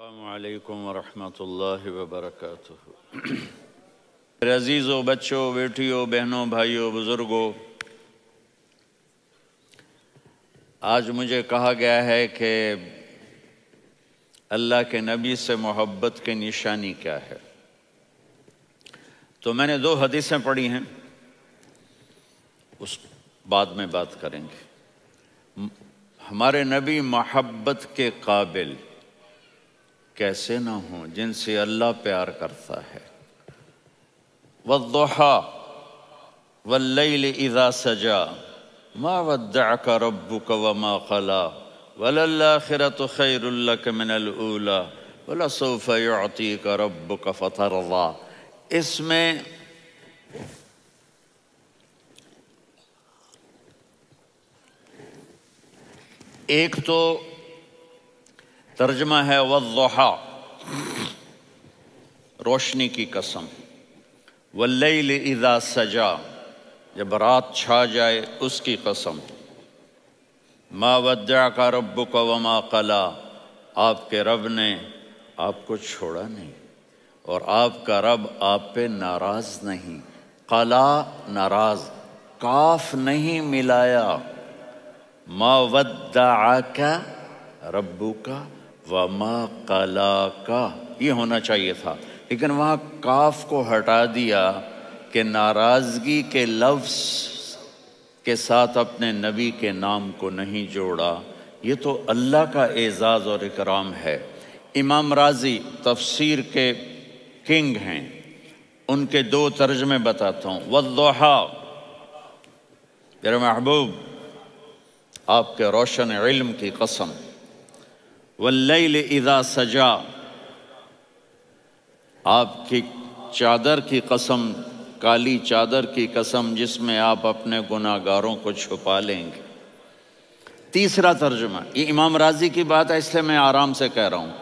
السلام علیکم ورحمۃ اللہ وبرکاتہ۔ میرے عزیزوں، بچوں، بیٹیوں، بہنوں، بھائیوں، بزرگوں، آج مجھے کہا گیا ہے کہ اللہ کے نبی سے محبت کی نشانی کیا ہے، تو میں نے 2 حدیثیں پڑھی ہیں، اس بعد میں بات کریں گے۔ ہمارے نبی محبت کے قابل کیسے نہ ہوں جن سے اللہ پیار کرتا ہے۔ والضحیٰ واللیل اذا سجا ما ودعک ربک وما قلی وللآخرۃ خیر لک من الاولی ولسوف یعطیک ربک فترضی۔ اس میں ایک تو ترجمہ ہے والضحیٰ، روشنی کی قسم، واللیل اذا سجا، جب رات چھا جائے اس کی قسم، ما ودعک ربک وما قلی، آپ کے رب نے آپ کو چھوڑا نہیں اور آپ کا رب آپ پہ ناراض نہیں۔ قلا ناراض، کاف نہیں ملایا۔ ما ودعک ربک وما قلاک، یہ ہونا چاہیے تھا، لیکن وہاں کاف کو ہٹا دیا کہ ناراضگی کے لفظ کے ساتھ اپنے نبی کے نام کو نہیں جوڑا۔ یہ تو اللہ کا اعزاز اور اکرام ہے۔ امام رازی تفسیر کے کنگ ہیں، ان کے 2 ترجمے بتاتا ہوں۔ والضحیٰ، میرے محبوب آپ کے روشن علم کی قسم۔ واللیل اذا سجا، آپ کی چادر کی قسم، کالی چادر کی قسم جس میں آپ اپنے گناہ گاروں کو چھپا لیں گے۔ تیسرا ترجمہ، یہ امام رازی کی بات ہے اس لیے میں آرام سے کہہ رہا ہوں۔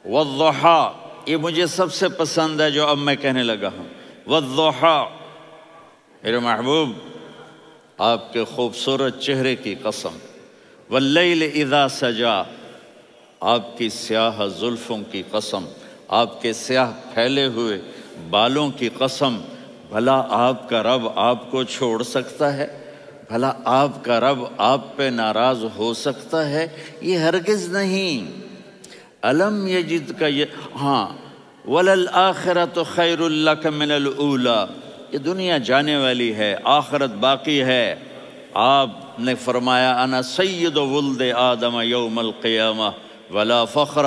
والضحیٰ، یہ مجھے سب سے پسند ہے جو اب میں کہنے لگا ہوں۔ والضحیٰ، میرے محبوب آپ کے خوبصورت چہرے کی قسم۔ واللیل اذا سجا، آپ کی سیاہ زلفوں کی قسم، آپ کے سیاہ پھیلے ہوئے بالوں کی قسم۔ بھلا آپ کا رب آپ کو چھوڑ سکتا ہے؟ بھلا آپ کا رب آپ پہ ناراض ہو سکتا ہے؟ یہ ہرگز نہیں۔ الم یجد کا ہاں، وللآخرۃ خیر لک من الاولی، یہ دنیا جانے والی ہے، آخرت باقی ہے۔ آپ نے فرمایا انا سید ولد آدم یوم القیامہ ولا فخر،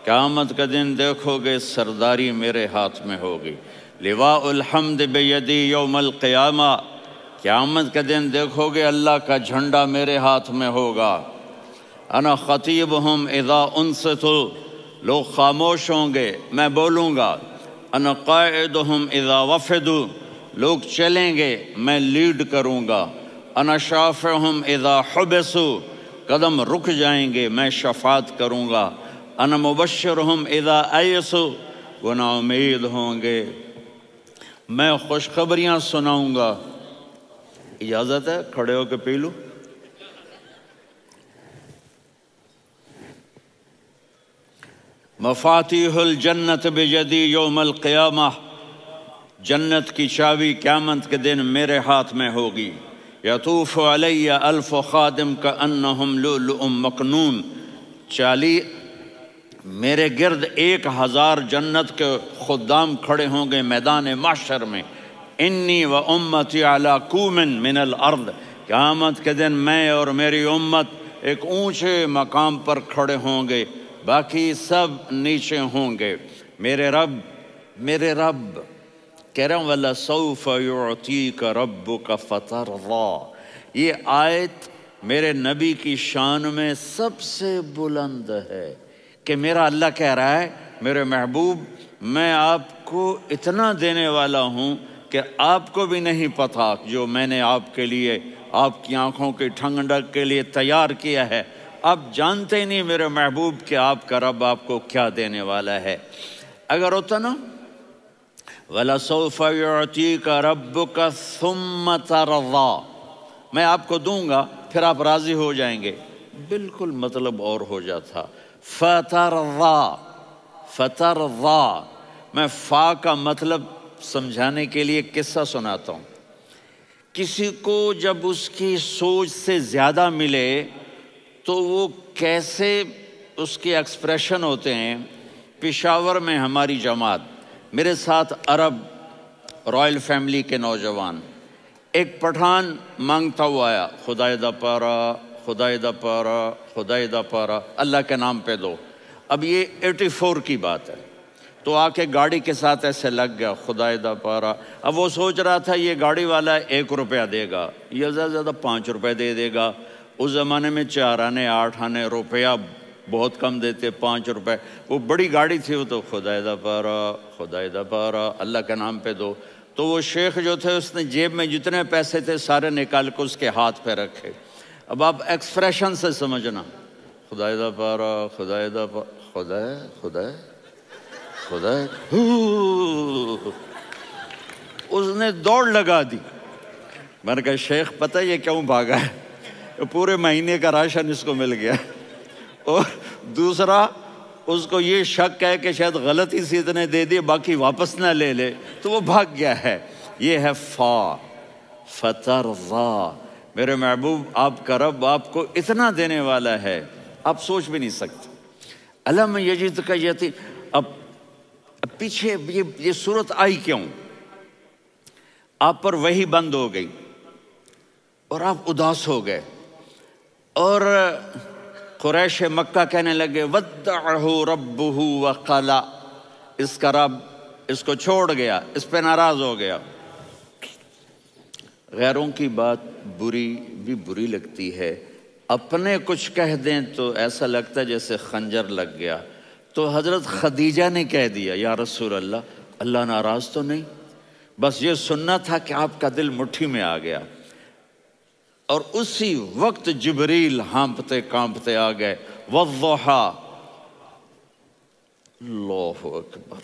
قیامت کا دن دیکھو گے سرداری میرے ہاتھ میں ہوگی۔ لواء الحمد بیدی یوم القیامہ، قیامت کا دن دیکھو گے اللہ کا جھنڈا میرے ہاتھ میں ہوگا۔ انا خطیبہم اذا انصتوا، لوگ خاموش ہوں گے میں بولوں گا۔ انا قائدہم اذا وفدوا، لوگ چلیں گے میں لیڈ کروں گا۔ انا شافعہم اذا حبسوا، قدم رک جائیں گے میں شفاعت کروں گا۔ انا مبشرہم اذا ایسوا، وہ نا امید ہوں گے میں خوشخبریاں سناؤں گا۔ اجازت ہے کھڑے ہو کے پی لوں؟ مفاتیح الجنت بیدی یوم القیامہ، جنت کی چابی قیامت کے دن میرے ہاتھ میں ہوگی۔ یطوف علی الف خادم کانہم لؤلؤ مکنون، میرے گرد 1000 جنت کے خدام کھڑے ہوں گے میدان محشر میں۔ انی و امتی علی کوم من الارض، قیامت کے دن میں اور میری امت ایک اونچے مقام پر کھڑے ہوں گے، باقی سب نیچے ہوں گے۔ میرے رب کہہ رہا ہوں وَلَسَوْفَ يُعْطِيكَ رَبُّكَ فَتَرْضَىٰ، یہ آیت میرے نبی کی شان میں سب سے بلند ہے کہ میرا اللہ کہہ رہا ہے میرے محبوب میں آپ کو اتنا دینے والا ہوں کہ آپ کو بھی نہیں پتا جو میں نے آپ کے لیے، آپ کی آنکھوں کی ٹھنڈک کے لیے تیار کیا ہے۔ آپ جانتے ہی نہیں میرے محبوب کہ آپ کا رب آپ کو کیا دینے والا ہے۔ اگر ہوتا نا وَلَسَوْفَ يُعْطِيكَ رَبُّكَ ثُمَّ تَرْضَىٰ، میں آپ کو دوں گا پھر آپ راضی ہو جائیں گے، بالکل مطلب اور ہو جاتا۔ فَتَرْضَىٰ، فترضا، میں فا کا مطلب سمجھانے کے لیے قصہ سناتا ہوں۔ کسی کو جب اس کی سوچ سے زیادہ ملے تو وہ کیسے اس کے ایکسپریشن ہوتے ہیں۔ پشاور میں ہماری جماعت، میرے ساتھ عرب رائل فیملی کے نوجوان، ایک پٹھان مانگتا ہوا آیا، خدائے دا پارا، خدائے دا پارا، خدائے دا پارا، اللہ کے نام پہ دو۔ اب یہ 84 کی بات ہے، تو آ کے گاڑی کے ساتھ ایسے لگ گیا، خدائے دا پارا۔ اب وہ سوچ رہا تھا یہ گاڑی والا 1 روپیہ دے گا، یہ زیادہ زیادہ 5 روپے دے گا۔ اس زمانے میں 4 آنے 8 آنے روپیہ بہت کم دیتے، 5 روپے، وہ بڑی گاڑی تھی، وہ تو خدائے دا پارا، خدائے دا پارا، اللہ کے نام پہ دو۔ تو وہ شیخ جو تھے اس نے جیب میں جتنے پیسے تھے سارے نکال کے اس کے ہاتھ پہ رکھے۔ اب آپ ایکسپریشن سے سمجھنا، خدائے دا پارا، خدائے دا پارا، خدائے خدائے خدائے، اس نے دوڑ لگا دی۔ میں نے کہا شیخ پتہ یہ کیوں بھاگا ہے؟ پورے مہینے کا راشن اس کو مل گیا، اور دوسرا اس کو یہ شک ہے کہ شاید غلطی سے اتنے دے دیے باقی واپس نہ لے لے، تو وہ بھاگ گیا ہے۔ یہ ہے فا، فترضا۔ میرے محبوب آپ کا رب آپ کو اتنا دینے والا ہے آپ سوچ بھی نہیں سکتے۔ الم یجدک یتیم، اب پیچھے یہ صورت آئی کیوں؟ آپ پر وحی بند ہو گئی اور آپ اداس ہو گئے، اور قریش مکہ کہنے لگے ودعہ ربہ وقلا، اس کا رب اس کو چھوڑ گیا، اس پہ ناراض ہو گیا۔ غیروں کی بات بری لگتی ہے، اپنے کچھ کہہ دیں تو ایسا لگتا ہے جیسے خنجر لگ گیا۔ تو حضرت خدیجہ نے کہہ دیا یا رسول اللہ، اللہ ناراض تو نہیں؟ بس یہ سننا تھا کہ آپ کا دل مٹھی میں آ گیا۔ اور اسی وقت جبریل ہانپتے کانپتے آ گئے، والضحیٰ، اللہ اکبر۔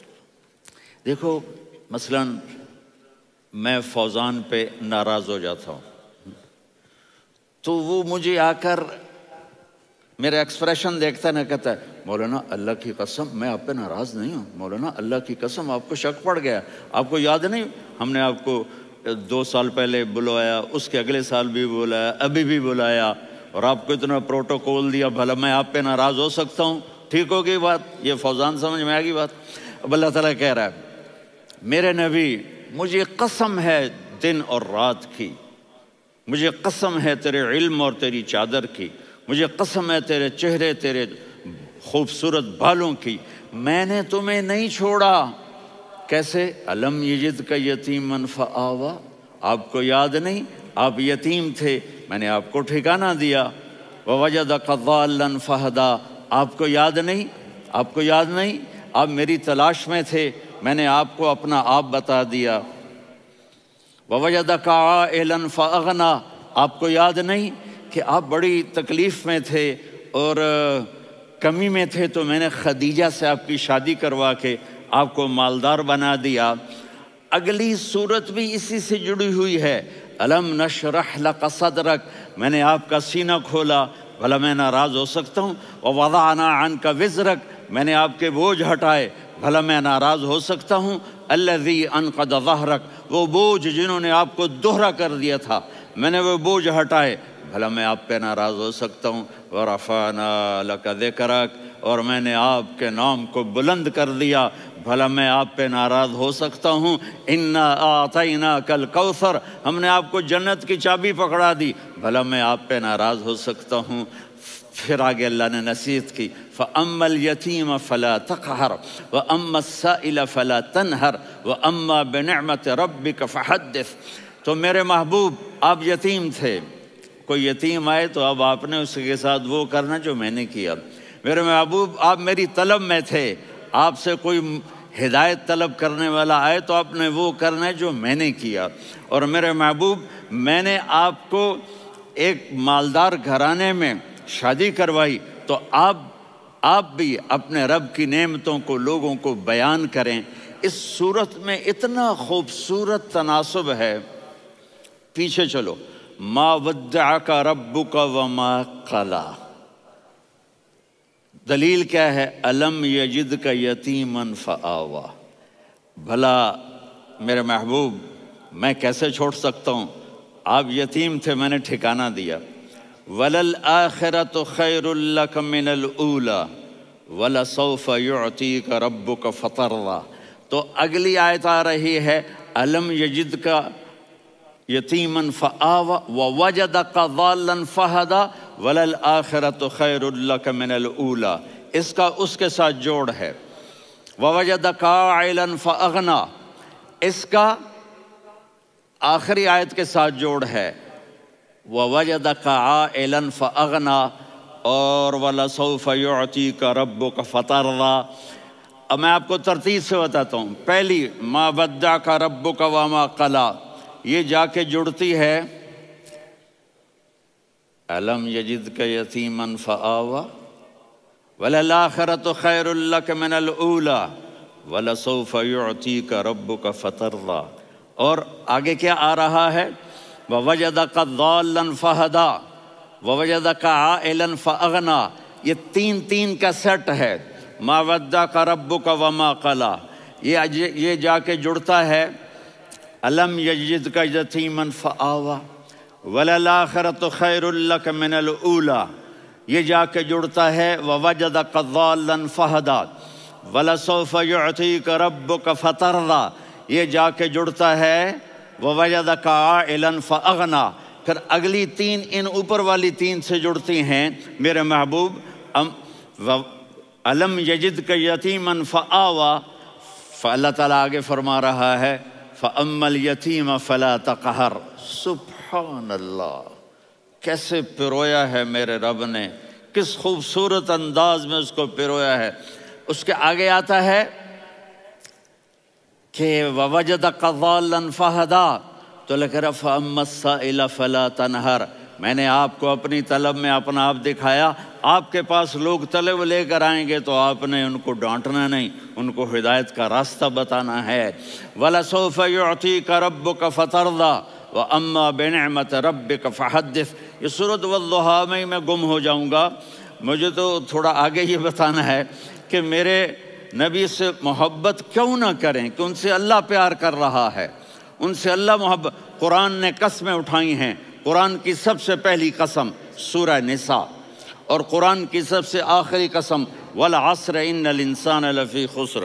دیکھو مثلا میں فوزان پہ ناراض ہو جاتا ہوں تو وہ مجھے آ کر میرا ایکسپریشن دیکھتا نہ کہتا ہے مولانا اللہ کی قسم میں آپ پہ ناراض نہیں ہوں، مولانا اللہ کی قسم آپ کو شک پڑ گیا، آپ کو یاد نہیں ہم نے آپ کو 2 سال پہلے بلوایا، اس کے اگلے سال بھی بلایا، ابھی بھی بلایا، اور آپ کو اتنا پروٹوکول دیا، بھلا میں آپ پہ ناراض ہو سکتا ہوں؟ ٹھیک ہو گئی بات، یہ فوزان سمجھ میں آ گئی بات۔ اب اللہ تعالیٰ کہہ رہا ہے میرے نبی مجھے قسم ہے دن اور رات کی، مجھے قسم ہے تیرے علم اور تیری چادر کی، مجھے قسم ہے تیرے چہرے تیرے خوبصورت بالوں کی، میں نے تمہیں نہیں چھوڑا۔ کیسے؟ الم یجدک یتیما فآویٰ، آپ کو یاد نہیں آپ یتیم تھے، میں نے آپ کو ٹھکانہ دیا۔ ووجدک ضالا فہدیٰ، آپ کو یاد نہیں، آپ کو یاد نہیں آپ میری تلاش میں تھے، میں نے آپ کو اپنا آپ بتا دیا۔ ووجدک عائلا فاغنیٰ، آپ کو یاد نہیں کہ آپ بڑی تکلیف میں تھے اور کمی میں تھے، تو میں نے خدیجہ سے آپ کی شادی کروا کے آپ کو مالدار بنا دیا۔ اگلی صورت بھی اسی سے جڑی ہوئی ہے، الم نشرح لک صدرک، میں نے آپ کا سینہ کھولا، بھلا میں ناراض ہو سکتا ہوں؟ ووضعنا عنک وزرک، میں نے آپ کے بوجھ ہٹائے، بھلا میں ناراض ہو سکتا ہوں؟ الذی انقض ظہرک، وہ بوجھ جنہوں نے آپ کو دوہرا کر دیا تھا، میں نے وہ بوجھ ہٹائے، بھلا میں آپ پہ ناراض ہو سکتا ہوں؟ ورفعنا لک ذکرک، اور میں نے آپ کے نام کو بلند کر دیا، بھلا میں آپ پہ ناراض ہو سکتا ہوں؟ انا اعطیناک الکوثر، ہم نے آپ کو جنت کی چابی پکڑا دی، بھلا میں آپ پہ ناراض ہو سکتا ہوں؟ پھر آگے اللہ نے نصیحت کی، فَأَمَّا الْيَتِيمَ فَلَا تَقْهَرْ وَأَمَّا السَّائِلَ فَلَا تَنْهَرْ وَأَمَّا بِنِعْمَةِ رَبِّكَ فَحَدِّثْ۔ تو میرے محبوب آپ یتیم تھے، کوئی یتیم آئے تو اب آپ نے اس کے ساتھ وہ کرنا جو میں نے کیا۔ میرے محبوب آپ میری طلب میں تھے، آپ سے کوئی ہدایت طلب کرنے والا آئے تو آپ نے وہ کرنا ہے جو میں نے کیا۔ اور میرے محبوب میں نے آپ کو ایک مالدار گھرانے میں شادی کروائی، تو آپ بھی اپنے رب کی نعمتوں کو لوگوں کو بیان کریں۔ اس صورت میں اتنا خوبصورت تناسب ہے، پیچھے چلو، ما ودعک ربک وما قلی، دلیل کیا ہے؟ الم یجد کا یتیمن فآوا، بھلا میرے محبوب میں کیسے چھوڑ سکتا ہوں؟ آپ یتیم تھے، میں نے ٹھکانہ دیا۔ وَلَلْآخِرَةُ خَيْرٌ لَكَ مِنَ الْأُولَى وَلَسَوْفَ يُعْطِيكَ رَبُّكَ فَتَرْضَىٰ۔ تو اگلی آیت آ رہی ہے الم یجد کا یتیمن فآوا ووجدک ضالا فہدا وللآخرۃ خیر لک من الاولی، اس کا اس کے ساتھ جوڑ ہے۔ ووجدک عائلا فاغنا، اس کا آخری آیت کے ساتھ جوڑ ہے ووجدک عائلا فاغنا اور ولسوف یعطیک ربک فترضیٰ۔ اب میں آپ کو ترتیب سے بتاتا ہوں۔ پہلی ما ودعک ربک وما قلی، یہ جا کے جڑتی ہے الم یجدک یتیما فآوا وللآخرۃ خیر لک من الاولی ولسوف یعطیک ربک فترضیٰ، اور آگے کیا آ رہا ہے؟ ووجدک ضالا فہدا ووجدک عائلا فاغنا، یہ تین تین کا سیٹ ہے۔ ما ودعک ربک وما قلی، یہ جا کے جڑتا ہے الم یجدک یتیما فآوا وللآخرۃ خیر لک من الاولی، یہ جا کے جڑتا ہے ووجدک ضالا فہدا ولسوف یعطیک ربک فترضیٰ، یہ جا کے جڑتا ہے ووجدک عائلا فاغنا۔ پھر اگلی تین ان اوپر والی تین سے جڑتی ہیں میرے محبوب۔ الم یجدک یتیما فآوا، فاللہ تعالیٰ آگے فرما رہا ہے فأما الیتیم فلا تقہر۔ سبحان اللہ، کیسے پرویا ہے میرے رب نے، کس خوبصورت انداز میں اس کو پرویا ہے۔ اس کے آگے آتا ہے کہ ووجدک ضالا فہدا، تو لکھ رہا فأما السائل فلا تنہر، میں نے آپ کو اپنی طلب میں اپنا آپ دکھایا۔ آپ کے پاس لوگ طلب لے کر آئیں گے تو آپ نے ان کو ڈانٹنا نہیں، ان کو ہدایت کا راستہ بتانا ہے۔ وَلَسَوْفَ يُعْطِيكَ رَبُّكَ فَتَرْضَىٰ وَأَمَّا بِنِعْمَةِ رَبِّكَ فَحَدِّثْ۔ یہ سورۃ والضحیٰ میں گم ہو جاؤں گا، مجھے تو تھوڑا آگے یہ بتانا ہے کہ میرے نبی سے محبت کیوں نہ کریں، کہ ان سے اللہ پیار کر رہا ہے، ان سے اللہ محبت۔ قرآن نے قسمیں اٹھائی ہیں، قرآن کی سب سے پہلی قسم سورہ نساء، اور قرآن کی سب سے آخری قسم والعصر ان الانسان لفی خسر۔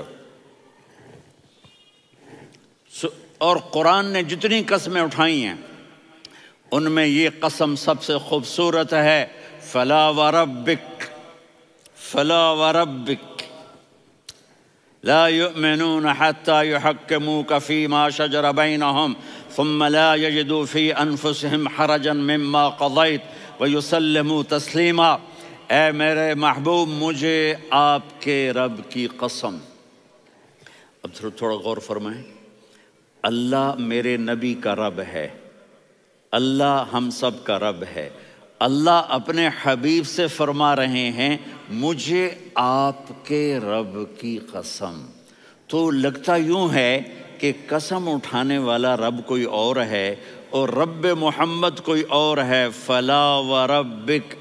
اور قرآن نے جتنی قسمیں اٹھائی ہیں ان میں یہ قسم سب سے خوبصورت ہے، فلا وربک فلا وربک لا يؤمنون حتى يحكموك فيما شجر بينهم ثم لا يجدوا في انفسهم حرجا مما قضيت ويسلموا تسلیما۔ اے میرے محبوب، مجھے آپ کے رب کی قسم۔ اب تھوڑا غور فرمائیں، اللہ میرے نبی کا رب ہے، اللہ ہم سب کا رب ہے۔ اللہ اپنے حبیب سے فرما رہے ہیں مجھے آپ کے رب کی قسم۔ تو لگتا یوں ہے کہ قسم اٹھانے والا رب کوئی اور ہے اور رب محمد کوئی اور ہے۔ فلا وربک،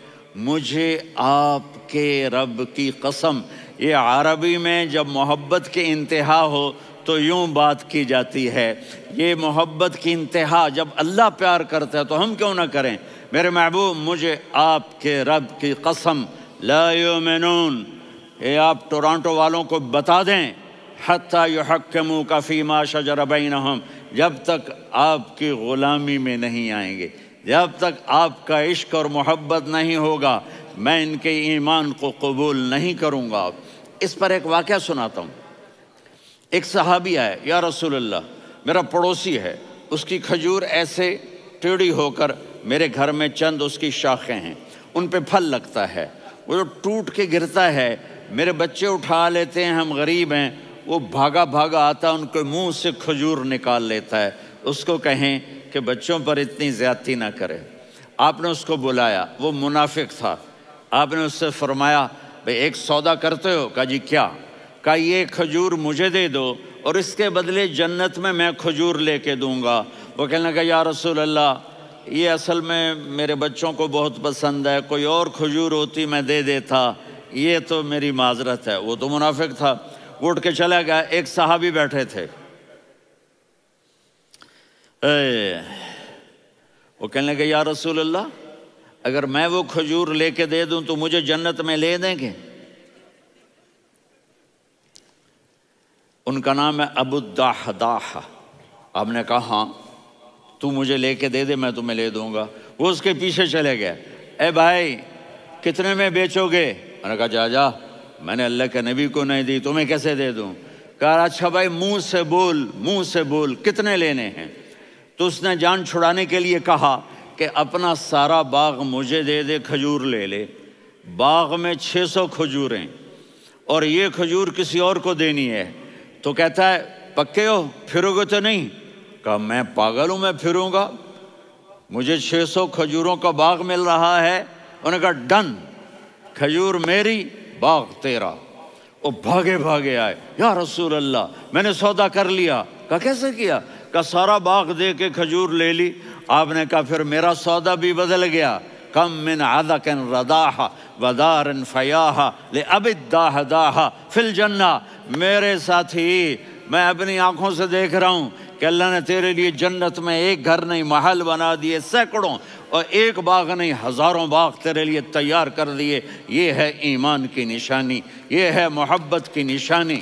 مجھے آپ کے رب کی قسم۔ یہ عربی میں جب محبت کی انتہا ہو تو یوں بات کی جاتی ہے، یہ محبت کی انتہا جب اللہ پیار کرتا ہے تو ہم کیوں نہ کریں۔ میرے محبوب، مجھے آپ کے رب کی قسم، لا یؤمنون، یہ آپ ٹورانٹو والوں کو بتا دیں، حتی یحکموک فیما شجر بینہم، جب تک آپ کی غلامی میں نہیں آئیں گے، جب تک آپ کا عشق اور محبت نہیں ہوگا، میں ان کے ایمان کو قبول نہیں کروں گا۔ اس پر ایک واقعہ سناتا ہوں۔ ایک صحابی آئے، یا رسول اللہ، میرا پڑوسی ہے، اس کی کھجور ایسے ٹیڑھی ہو کر میرے گھر میں چند اس کی شاخیں ہیں، ان پہ پھل لگتا ہے، وہ جو ٹوٹ کے گرتا ہے میرے بچے اٹھا لیتے ہیں، ہم غریب ہیں، وہ بھاگا بھاگا آتا ہے، ان کے منہ سے کھجور نکال لیتا ہے۔ اس کو کہیں کہ بچوں پر اتنی زیادتی نہ کرے۔ آپ نے اس کو بلایا، وہ منافق تھا، آپ نے اس سے فرمایا بھئی ایک سودا کرتے ہو؟ کہا جی کیا؟ کہا یہ کھجور مجھے دے دو اور اس کے بدلے جنت میں کھجور لے کے دوں گا۔ وہ کہنے لگا یا رسول اللہ، یہ اصل میں میرے بچوں کو بہت پسند ہے، کوئی اور کھجور ہوتی میں دے دیتا، یہ تو میری معذرت ہے۔ وہ تو منافق تھا، وہ اٹھ کے چلا گیا۔ ایک صحابی بیٹھے تھے، وہ کہنے لگے یا رسول اللہ اگر میں وہ کھجور لے کے دے دوں تو مجھے جنت میں لے دیں گے؟ ان کا نام ہے ابو الدحداح۔ آپ نے کہا ہاں تو مجھے لے کے دے دے میں تمہیں لے دوں گا۔ وہ اس کے پیچھے چلے گئے، اے بھائی کتنے میں بیچو گے؟ میں نے کہا جا میں نے اللہ کے نبی کو نہیں دی، تمہیں کیسے دے دوں؟ کہا اچھا بھائی منہ سے بول کتنے لینے ہیں؟ تو اس نے جان چھڑانے کے لیے کہا کہ اپنا سارا باغ مجھے دے دے، کھجور لے لے۔ باغ میں 600 کھجوریں اور یہ کھجور کسی اور کو دینی ہے۔ تو کہتا ہے پکے ہو، پھرو گے تو نہیں؟ کہا میں پاگل ہوں، میں پھروں گا؟ مجھے 600 کھجوروں کا باغ مل رہا ہے۔ انہوں نے کہا ڈن، کھجور میری باغ تیرا۔ وہ بھاگے آئے، یا رسول اللہ میں نے سودا کر لیا۔ کہا کیسے کیا؟ کہا سارا باغ دے کے کھجور لے لی۔ آپ نے کہا پھر میرا سودا بھی بدل گیا۔ کم من عذق رداح ودار فیاح لأبی الدحداح فی الجنہ۔ میرے ساتھی میں اپنی آنکھوں سے دیکھ رہا ہوں کہ اللہ نے تیرے لیے جنت میں ایک گھر نہیں محل بنا دیے سینکڑوں، اور ایک باغ نہیں ہزاروں باغ تیرے لیے تیار کر دیے۔ یہ ہے ایمان کی نشانی، یہ ہے محبت کی نشانی۔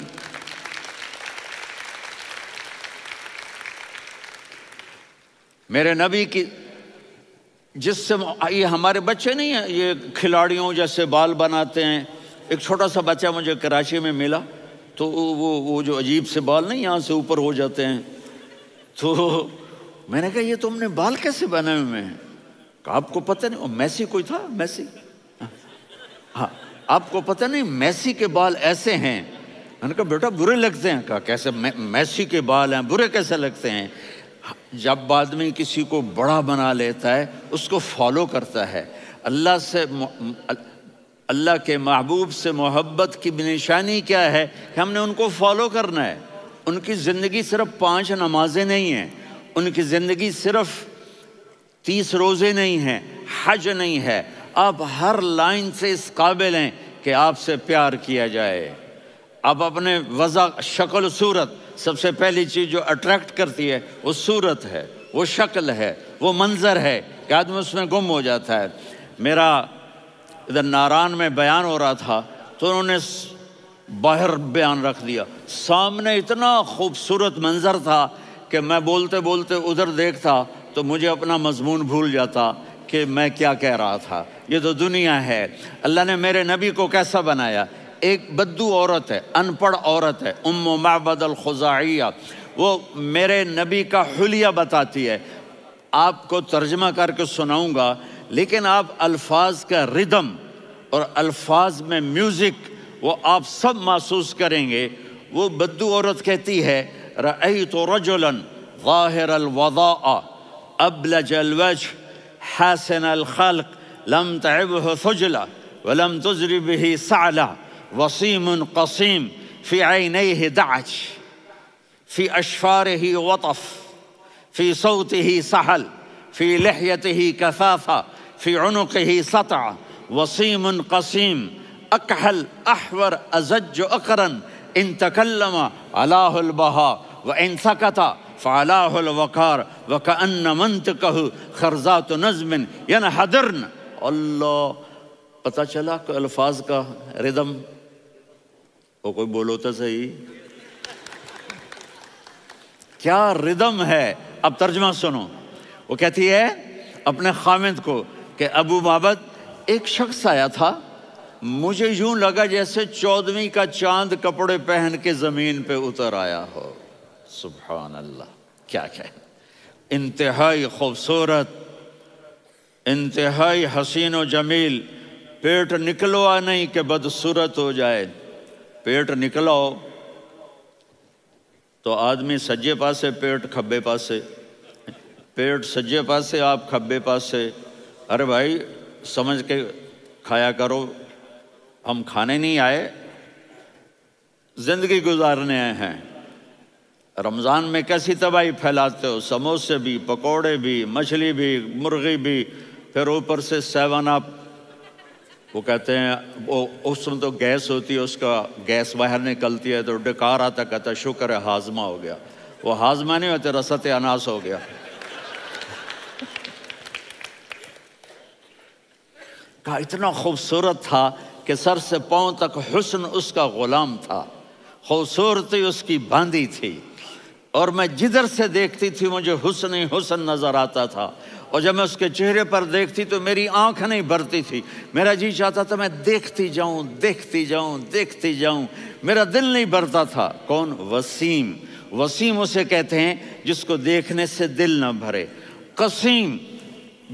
میرے نبی کی جس سے یہ ہمارے بچے نہیں ہیں یہ کھلاڑیوں جیسے بال بناتے ہیں۔ ایک چھوٹا سا بچہ مجھے کراچی میں ملا، تو وہ جو عجیب سے بال نہیں یہاں سے اوپر ہو جاتے ہیں، تو میں نے کہا یہ تم نے بال کیسے بنائے ہوئے ہیں؟ کہا آپ کو پتہ نہیں؟ میسی کوئی تھا، میسی، ہاں آپ کو پتہ نہیں میسی کے بال ایسے ہیں؟ میں نے کہا بیٹا برے لگتے ہیں۔ کہا کیسے؟ میسی کے بال ہیں برے کیسے لگتے ہیں؟ جب آدمی کسی کو بڑا بنا لیتا ہے اس کو فالو کرتا ہے۔ اللہ کے محبوب سے محبت کی نشانی کیا ہے کہ ہم نے ان کو فالو کرنا ہے۔ ان کی زندگی صرف 5 نمازیں نہیں ہیں، ان کی زندگی صرف 30 روزے نہیں ہیں، حج نہیں ہے۔ آپ ہر لائن سے اس قابل ہیں کہ آپ سے پیار کیا جائے۔ آپ اپنے وضع شکل صورت، سب سے پہلی چیز جو اٹریکٹ کرتی ہے وہ صورت ہے، وہ شکل ہے، وہ منظر ہے کہ آدمی اس میں گم ہو جاتا ہے۔ میرا ادھر ناران میں بیان ہو رہا تھا تو انہوں نے باہر بیان رکھ دیا، سامنے اتنا خوبصورت منظر تھا کہ میں بولتے بولتے ادھر دیکھتا تو مجھے اپنا مضمون بھول جاتا کہ میں کیا کہہ رہا تھا۔ یہ تو دنیا ہے۔ اللہ نے میرے نبی کو کیسا بنایا؟ ایک بدو عورت ہے، ان پڑھ عورت ہے، ام معبد الخزاعیہ، وہ میرے نبی کا حلیہ بتاتی ہے۔ آپ کو ترجمہ کر کے سناؤں گا، لیکن آپ الفاظ کا ردم اور الفاظ میں میوزک وہ آپ سب محسوس کریں گے۔ وہ بدو عورت کہتی ہے رأیت رجلا ظاہر الوضاء ابلج الوجه حاسن الخلق لم تعبه ثجلة ولم تزر به سعلة وصيم قصيم في عينيه دعج في أشفاره وطف في صوته سحل في لحيته كثافة في عنقه سطع وصيم قصيم أكحل أحور أزج أقرن إن تكلم علاه البهاء وإن سكت فعلاه الوقار وكأن منطقه خرزات نظم ينحدرن۔ اللہ، پتہ چلا کہ الفاظ کا ردم، وہ کوئی بولو تو صحیح، کیا ردم ہے۔ اب ترجمہ سنو۔ وہ کہتی ہے اپنے خامد کو کہ ابو معبد ایک شخص آیا تھا، مجھے یوں لگا جیسے 14ویں کا چاند کپڑے پہن کے زمین پہ اتر آیا ہو۔ سبحان اللہ، کیا انتہائی خوبصورت، انتہائی حسین و جمیل۔ پیٹ نکلوا نہیں کہ بدصورت ہو جائے، پیٹ نکلاؤ تو آدمی سجے پاسے پیٹ کھبے پاسے، پیٹ سجے پاسے آپ کھبے پاسے۔ ارے بھائی سمجھ کے کھایا کرو، ہم کھانے نہیں آئے، زندگی گزارنے آئے ہیں۔ رمضان میں کیسی تباہی پھیلاتے ہو، سموسے بھی، پکوڑے بھی، مچھلی بھی، مرغی بھی، پھر اوپر سے 7 اپ۔ وہ کہتے ہیں وہ اس میں تو گیس ہوتی ہے، اس کا گیس باہر نکلتی ہے تو ڈکار آتا، کہتا شکر ہے ہاضمہ ہو گیا. وہ ہاضمہ نہیں ہوتے، رسط اناس ہو گیا. کہا اتنا خوبصورت تھا کہ سر سے پاؤں تک حسن اس کا غلام تھا، خوبصورتی اس کی باندھی تھی، اور میں جدھر سے دیکھتی تھی مجھے حسن ہی حسن نظر آتا تھا. اور جب میں اس کے چہرے پر دیکھتی تو میری آنکھ نہیں بھرتی تھی، میرا جی چاہتا تھا میں دیکھتی جاؤں دیکھتی جاؤں دیکھتی جاؤں، میرا دل نہیں بھرتا تھا. کون؟ وسیم. وسیم اسے کہتے ہیں جس کو دیکھنے سے دل نہ بھرے. قسیم،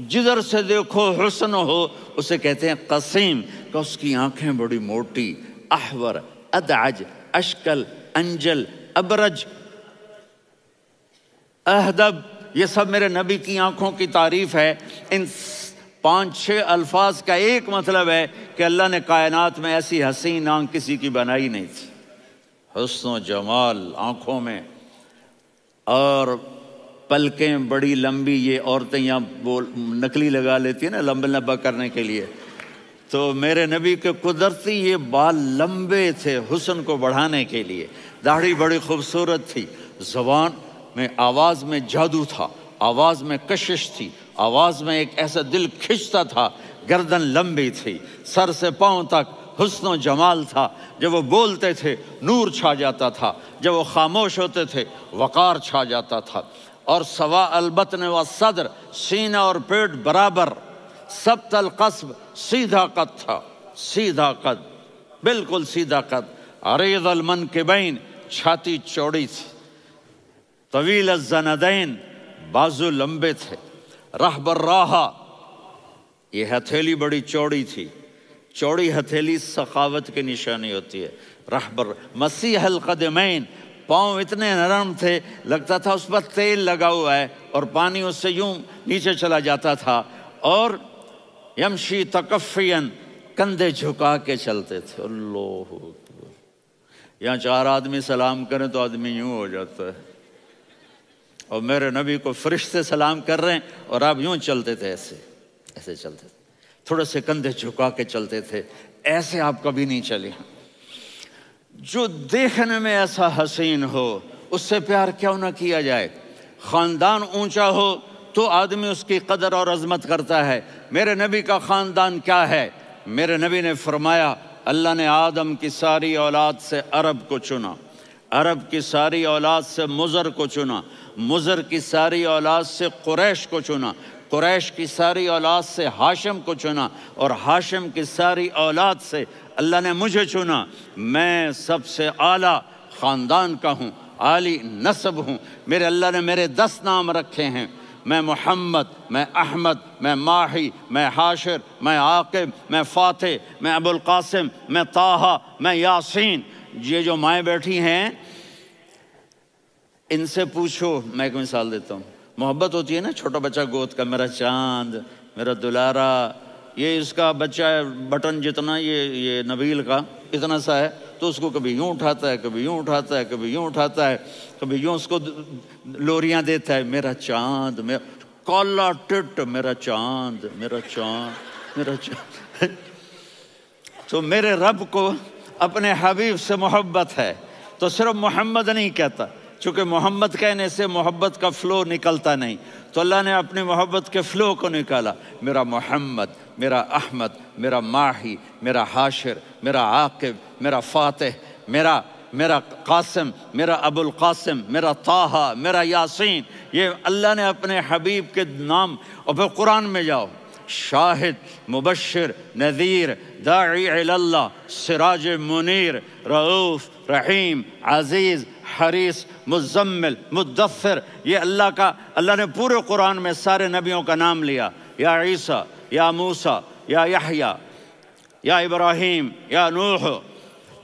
جدھر سے دیکھو حسن ہو، اسے کہتے ہیں قسیم. کہ اس کی آنکھیں بڑی موٹی، احور، ادعج، اشکل، انجل، ابرج، اہدب، یہ سب میرے نبی کی آنکھوں کی تعریف ہے. ان 5-6 الفاظ کا ایک مطلب ہے کہ اللہ نے کائنات میں ایسی حسین آنکھ کسی کی بنائی نہیں تھی. حسن و جمال آنکھوں میں، اور پلکیں بڑی لمبی. یہ عورتیں یہاں نکلی لگا لیتی ہیں نا لمبا لمبا کرنے کے لیے، تو میرے نبی کے قدرتی یہ بال لمبے تھے حسن کو بڑھانے کے لیے. داڑھی بڑی خوبصورت تھی. زبان میں، آواز میں جادو تھا، آواز میں کشش تھی، آواز میں ایک ایسا دل کھنچتا تھا. گردن لمبی تھی، سر سے پاؤں تک حسن و جمال تھا. جب وہ بولتے تھے نور چھا جاتا تھا، جب وہ خاموش ہوتے تھے وقار چھا جاتا تھا. اور سوا البطن و صدر، سینہ اور پیٹ برابر. سبط القصب، سیدھا قد تھا، سیدھا قد، بالکل سیدھا قد. عریض المنکبین، چھاتی چوڑی تھی. طویل الزندین، بازو لمبے تھے. رحب الراحہ، یہ ہتھیلی بڑی چوڑی تھی. چوڑی ہتھیلی سخاوت کی نشانی ہوتی ہے. رحب مسیح القدمین، پاؤں اتنے نرم تھے لگتا تھا اس پر تیل لگا ہوا ہے، اور پانی اس سے یوں نیچے چلا جاتا تھا. اور یمشی تکفین، کندھے جھکا کے چلتے تھے. اللہ اکبر. یہاں 4 آدمی سلام کریں تو آدمی یوں ہو جاتا ہے، اور میرے نبی کو فرشتے سلام کر رہے ہیں اور آپ یوں چلتے تھے، ایسے ایسے چلتے تھے، تھوڑے سے کندھے جھکا کے چلتے تھے. ایسے آپ کبھی نہیں چلے. جو دیکھنے میں ایسا حسین ہو اس سے پیار کیوں نہ کیا جائے. خاندان اونچا ہو تو آدمی اس کی قدر اور عظمت کرتا ہے. میرے نبی کا خاندان کیا ہے؟ میرے نبی نے فرمایا اللہ نے آدم کی ساری اولاد سے عرب کو چنا، عرب کی ساری اولاد سے مضر کو چنا، مضر کی ساری اولاد سے قریش کو چنا، قریش کی ساری اولاد سے ہاشم کو چنا، اور ہاشم کی ساری اولاد سے اللہ نے مجھے چنا. میں سب سے اعلیٰ خاندان کا ہوں، عالی نسب ہوں. میرے اللہ نے میرے 10 نام رکھے ہیں. میں محمد، میں احمد، میں ماہی، میں حاشر، میں عاقب، میں فاتح، میں ابو القاسم، میں طٰہٰ، میں یاسین. یہ جو مائیں بیٹھی ہیں ان سے پوچھو. میں ایک مثال دیتا ہوں. محبت ہوتی ہے نا، چھوٹا بچہ گود کا، میرا چاند، میرا دلارا. یہ اس کا بچہ ہے بٹن جتنا، یہ نبیل کا اتنا سا ہے، تو اس کو کبھی یوں اٹھاتا ہے، کبھی یوں اٹھاتا ہے، کبھی یوں اٹھاتا ہے، کبھی یوں اس کو لوریاں دیتا ہے. میرا چاند، میرا کالا ٹٹ، میرا چاند، میرا چاند، میرا چاند. تو میرے رب کو اپنے حبیب سے محبت ہے تو صرف محمد نہیں کہتا، چونکہ محمد کہنے سے محبت کا فلو نکلتا نہیں، تو اللہ نے اپنی محبت کے فلو کو نکالا. میرا محمد، میرا احمد، میرا ماہی، میرا حاشر، میرا عاقب، میرا فاتح، میرا قاسم، میرا ابو القاسم، میرا طٰہٰ، میرا یاسین. یہ اللہ نے اپنے حبیب کے نام. اور پھر قرآن میں جاؤ، شاہد، مبشر، نذیر، داعی الی اللہ، سراج منیر، رؤوف، رحیم، عزیز، حریص، مزمل، مدثر. یہ اللہ نے پورے قرآن میں سارے نبیوں کا نام لیا. یا عیسیٰ، یا موسیٰ، یا یحییٰ، یا ابراہیم، یا نوح،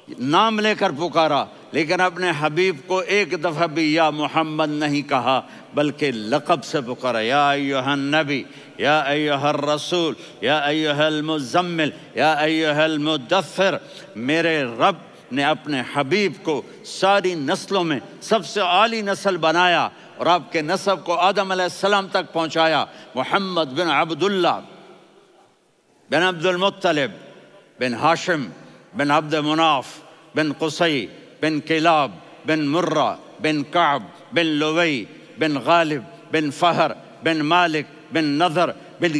نام لے کر پکارا. لیکن اپنے حبیب کو ایک دفعہ بھی یا محمد نہیں کہا بلکہ لقب سے پکارا. یا ایھا النبی، یا ایھا الرسول، یا ایھا المزمل، یا ایھا المدثر. میرے رب نے اپنے حبیب کو ساری نسلوں میں سب سے عالی نسل بنایا اور آپ کے نسب کو آدم علیہ السلام تک پہنچایا. محمد بن عبداللہ بن عبد المطلب بن ہاشم بن عبد مناف بن قصی بن کلاب بن مرہ بن کعب بن لوی بن غالب بن فہر بن مالک بن نضر بن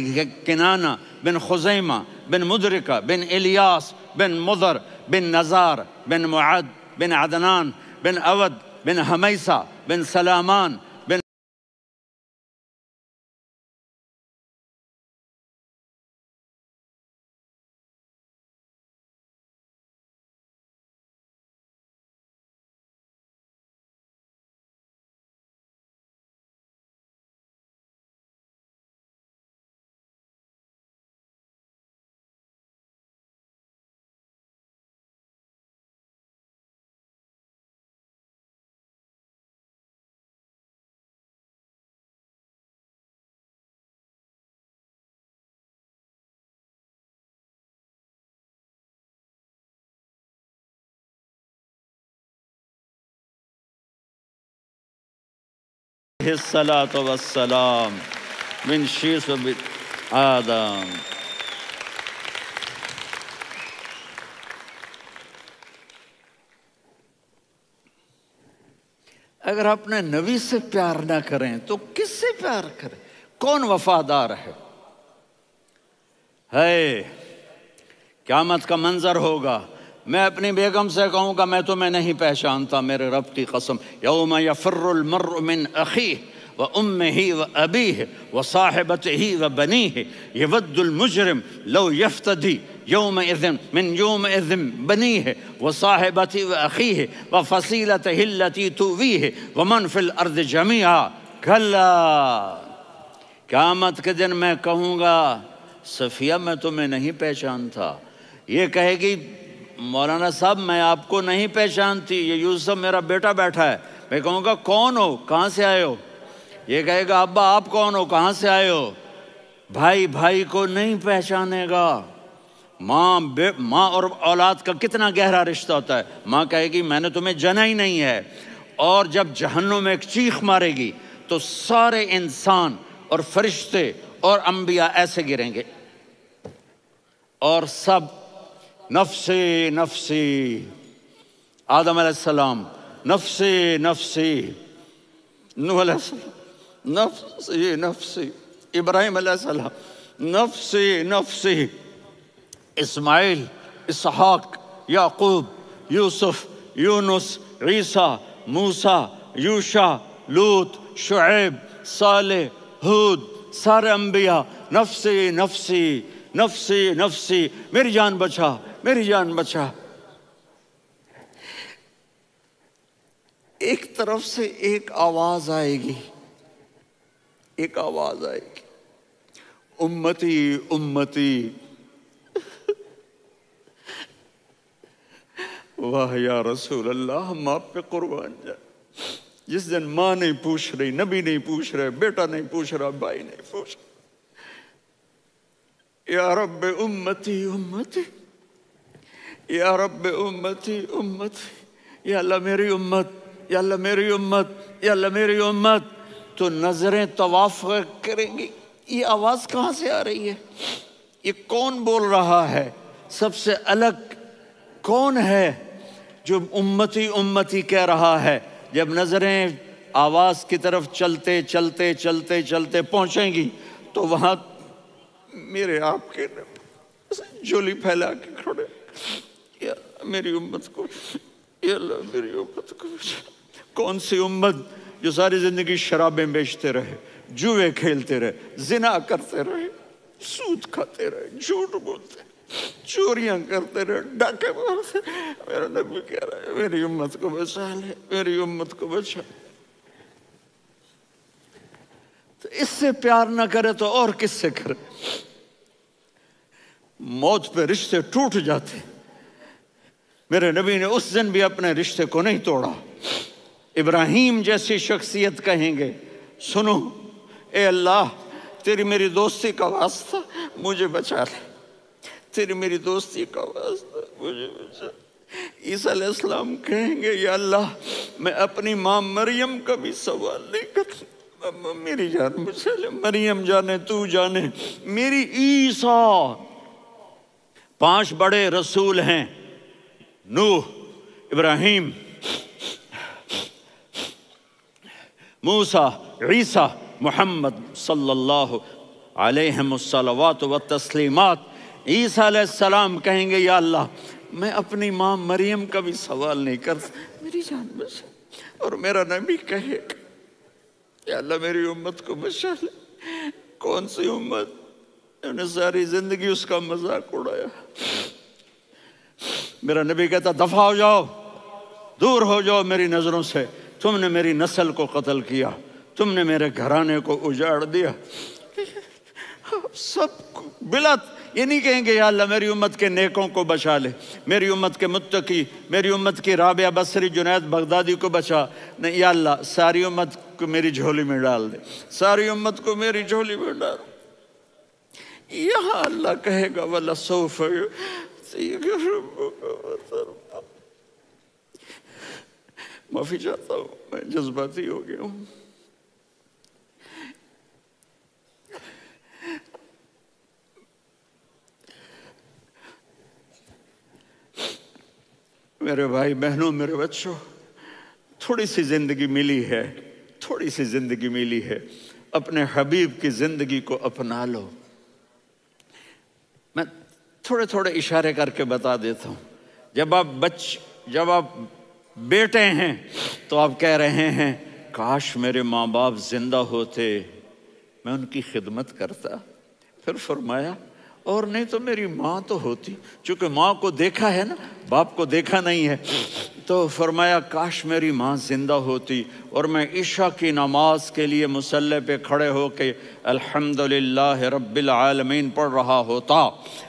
کنانہ بن خزیمہ بن مدرکہ بن الیاس بن مضر بن نزار بن معد بن عدنان بن اود بن حمیسہ بن سلامان بن الصلاۃ والسلام من شیث آدم۔ اگر اپنے نبی سے پیار نہ کریں تو کس سے پیار کریں؟ کون وفادار ہے؟ قیامت کا منظر ہوگا، میں اپنی بیگم سے کہوں گا میں تمہیں نہیں پہچانتا، میرے رب کی قسم، یوم یفر المرء من اخیہ وامہ وابیہ وصاحبتہ وبنیہ یود المجرم لو یفتدی یومئذ من یومئذ بنیہ وصاحبتہ واخیہ وفصیلتہ التی تؤویہ ومن فی الارض جمیعا کلا۔ قیامت کے دن میں کہوں گا صفیہ میں تمہیں نہیں پہچانتا، یہ کہے گی مولانا صاحب میں آپ کو نہیں پہچانتی، یہ یوسف میرا بیٹا بیٹھا ہے۔ میں کہوں گا کون ہو، کہاں سے آئے ہو؟ یہ کہے گا ابا آپ کون ہو، کہاں سے آئے ہو؟ بھائی بھائی کو نہیں پہچانے گا۔ ماں اور اولاد کا کتنا گہرا رشتہ ہوتا ہے۔ ماں کہے گی میں نے تمہیں جنا ہی نہیں ہے، اور جب جہنم میں ایک چیخ مارے گی تو سارے انسان اور فرشتے اور انبیاء ایسے گریں گے اور سب نفسی نفسی، آدم علیہ السلام نفسی نفسی، نوح علیہ السلام نفسی نفسی، ابراہیم علیہ السلام نفسی نفسی، اسماعیل، اسحاق، یعقوب، یوسف، یونس، عیسیٰ، موسیٰ، یوشع، لوط، شعیب، صالح، ہود، سارے انبیاء نفسی نفسی نفسی نفسی، میری جان بچا میری جان بچا۔ ایک طرف سے ایک آواز آئے گی، ایک آواز آئے گی، امتی امتی۔ واہ یا رسول اللہ، ہم آپ پہ قربان جائیں۔ جس دن ماں نہیں پوچھ رہی، نبی نہیں پوچھ رہے، بیٹا نہیں پوچھ رہا، بھائی نہیں پوچھ رہا، یا رب امتی امتی، یا رب امتی امتی، یا اللہ میری امت، یا اللہ میری امت، یا اللہ میری امت، تو نظریں طواف کریں گی۔ یہ آواز کہاں سے آ رہی ہے؟ یہ کون بول رہا ہے؟ سب سے الگ کون ہے جو امتی امتی کہہ رہا ہے؟ جب نظریں آواز کی طرف چلتے چلتے چلتے چلتے پہنچیں گی تو وہاں میرے آپ کے جولی پھیلا کے کھڑے، یا میری امت کو، یا اللہ میری امت کو۔ کون سی امت جو ساری زندگی شرابیں بیچتے رہے، جوئے کھیلتے رہے، زنا کرتے رہے، سود کھاتے رہے، جھوٹ بولتے رہے، چوریاں کرتے رہے، ڈاکے مارتے رہے۔ میرا نبی کہہ رہا ہے میری امت کو بچا لے، میری امت کو بچا۔ تو اس سے پیار نہ کرے تو اور کس سے کرے؟ موت پہ رشتے ٹوٹ جاتے، میرے نبی نے اس دن بھی اپنے رشتے کو نہیں توڑا۔ ابراہیم جیسی شخصیت کہیں گے سنو اے اللہ تیری میری دوستی کا واسطہ مجھے بچا لے، تیری میری دوستی کا واسطہ مجھے بچا۔ عیسیٰ علیہ السلام کہیں گے یا اللہ میں اپنی ماں مریم کا بھی سوال نہیں کرتا، میری جان بچا لے، مریم جانے تو جانے، میری عیسیٰ 5 بڑے رسول ہیں، نوح، ابراہیم، موسیٰ، عیسیٰ، محمد صلی اللہ علیہ الصلوات والتسلیمات۔ عیسیٰ علیہ السلام کہیں گے یا اللہ میں اپنی ماں مریم کا بھی سوال نہیں کرتا، میری جان بچا۔ اور میرا نبی کہے یا اللہ میری امت کو بچا لے۔ کون سی امت؟ انہوں نے ساری زندگی اس کا مذاق اڑایا۔ میرا نبی کہتا دفع ہو جاؤ، دور ہو جاؤ میری نظروں سے، تم نے میری نسل کو قتل کیا، تم نے میرے گھرانے کو اجاڑ دیا۔ سب بلا یہ نہیں کہیں گے یا اللہ میری امت کے نیکوں کو بچا لے، میری امت کے متقی، میری امت کی رابعہ بصری، جنید بغدادی کو بچا، نہیں یا اللہ ساری امت کو میری جھولی میں ڈال دے، ساری امت کو میری جھولی میں ڈال۔ یہاں اللہ کہے گا وَلَسَوْفَ يُعْطِيكَ رَبُّكَ فَتَرْضَىٰ۔ معافی چاہتا ہوں، میں جذباتی ہو گیا ہوں۔ میرے بھائی بہنوں، میرے بچوں، تھوڑی سی زندگی ملی ہے، تھوڑی سی زندگی ملی ہے، اپنے حبیب کی زندگی کو اپنا لو۔ میں تھوڑے تھوڑے اشارے کر کے بتا دیتا ہوں۔ جب آپ بیٹے ہیں تو آپ کہہ رہے ہیں کاش میرے ماں باپ زندہ ہوتے، میں ان کی خدمت کرتا۔ پھر فرمایا اور نہیں تو میری ماں تو ہوتی، چونکہ ماں کو دیکھا ہے نا، باپ کو دیکھا نہیں ہے، تو فرمایا کاش میری ماں زندہ ہوتی اور میں عشاء کی نماز کے لیے مصلی پہ کھڑے ہو کے الحمدللہ رب العالمین پڑھ رہا ہوتا،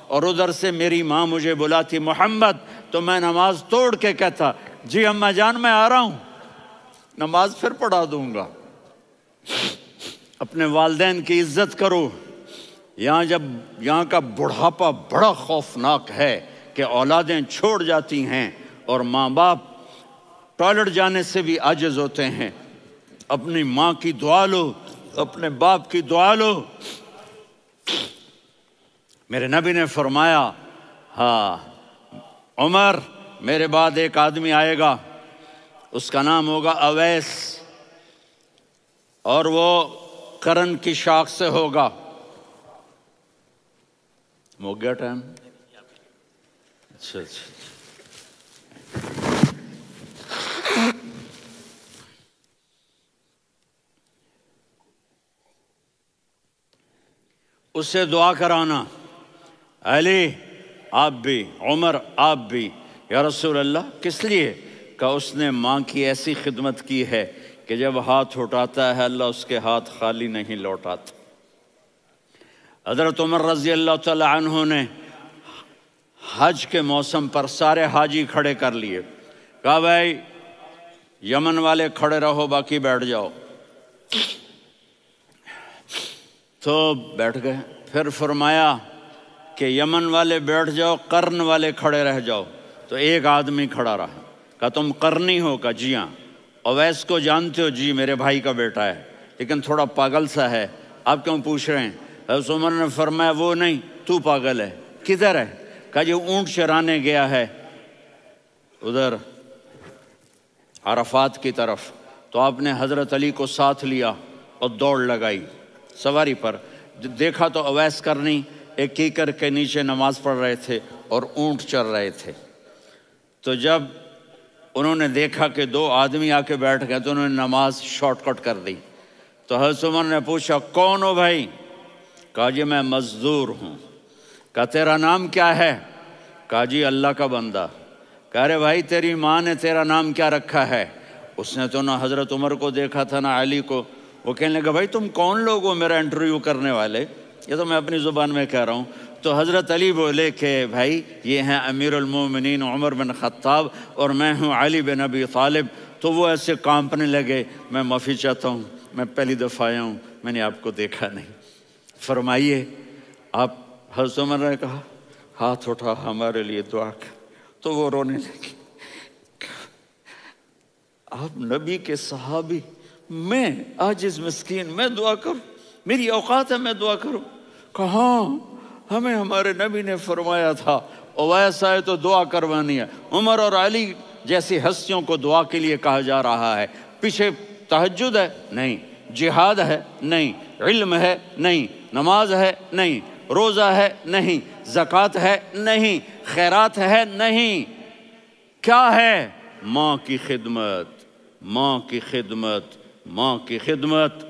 اور ادھر سے میری ماں مجھے بلاتی محمد، تو میں نماز توڑ کے کہتا جی اماں جان میں آ رہا ہوں، نماز پھر پڑھا دوں گا۔ اپنے والدین کی عزت کرو۔ یہاں کا بڑھاپا بڑا خوفناک ہے کہ اولادیں چھوڑ جاتی ہیں اور ماں باپ ٹوائلٹ جانے سے بھی عاجز ہوتے ہیں۔ اپنی ماں کی دعا لو، اپنے باپ کی دعا لو۔ میرے نبی نے فرمایا ہاں عمر میرے بعد ایک آدمی آئے گا، اس کا نام ہوگا اویس، اور وہ قرن کی شاخ سے ہوگا۔ ہو گیا ٹائم؟ اچھا اس سے دعا کرانا، علی آپ بھی، عمر آپ بھی، یا رسول اللہ کس لیے؟ کہ اس نے ماں کی ایسی خدمت کی ہے کہ جب ہاتھ اٹھاتا ہے اللہ اس کے ہاتھ خالی نہیں لوٹاتا۔ حضرت عمر رضی اللہ تعالی عنہ نے حج کے موسم پر سارے حاجی کھڑے کر لیے، کہا بھائی یمن والے کھڑے رہو باقی بیٹھ جاؤ، تو بیٹھ گئے۔ پھر فرمایا کہ یمن والے بیٹھ جاؤ، قرن والے کھڑے رہ جاؤ، تو ایک آدمی کھڑا رہا۔ کہا تم قرنی ہو؟ کہا جی ہاں۔ اویس کو جانتے ہو؟ جی میرے بھائی کا بیٹا ہے لیکن تھوڑا پاگل سا ہے، آپ کیوں پوچھ رہے ہیں؟ حضرت عمر نے فرمایا وہ نہیں، تو پاگل ہے۔ کدھر ہے؟ کہا جی اونٹ چرانے گیا ہے ادھر عرفات کی طرف۔ تو آپ نے حضرت علی کو ساتھ لیا اور دوڑ لگائی سواری پر۔ دیکھا تو اویس کرنی ایک کیکر کے نیچے نماز پڑھ رہے تھے اور اونٹ چر رہے تھے۔ تو جب انہوں نے دیکھا کہ 2 آدمی آ کے بیٹھ گئے تو انہوں نے نماز شارٹ کٹ کر دی۔ تو حضرت عمر نے پوچھا کون ہو بھائی؟ کہا جی میں مزدور ہوں۔ کہا تیرا نام کیا ہے؟ کہا جی اللہ کا بندہ۔ کہا رہے بھائی تیری ماں نے تیرا نام کیا رکھا ہے؟ اس نے تو نہ حضرت عمر کو دیکھا تھا نہ علی کو۔ وہ کہنے لگا بھائی تم کون لوگ ہو میرا انٹرویو کرنے والے؟ یہ تو میں اپنی زبان میں کہہ رہا ہوں۔ تو حضرت علی بولے کہ بھائی یہ ہیں امیر المومنین عمر بن خطاب اور میں ہوں علی بن ابی طالب۔ تو وہ ایسے کانپنے لگے، میں معافی چاہتا ہوں، میں پہلی دفعہ آیا ہوں، میں نے آپ کو دیکھا نہیں، فرمائیے آپ۔ حضرت عمر نے کہا ہاتھ اٹھا ہمارے لیے دعا کر۔ تو وہ رونے لگے۔ آپ نبی کے صحابی، میں عاجز مسکین، میں دعا کروں؟ میری اوقات ہے میں دعا کروں؟ کہا ہاں ہمیں ہمارے نبی نے فرمایا تھا اویس آئے تو دعا کروانی ہے۔ عمر اور علی جیسی ہستیوں کو دعا کے لیے کہا جا رہا ہے۔ پیچھے تہجد ہے؟ نہیں۔ جہاد ہے؟ نہیں۔ علم ہے؟ نہیں۔ نماز ہے؟ نہیں۔ روزہ ہے؟ نہیں۔ زکوٰۃ ہے؟ نہیں۔ خیرات ہے؟ نہیں۔ کیا ہے؟ ماں کی خدمت، ماں کی خدمت، ماں کی خدمت۔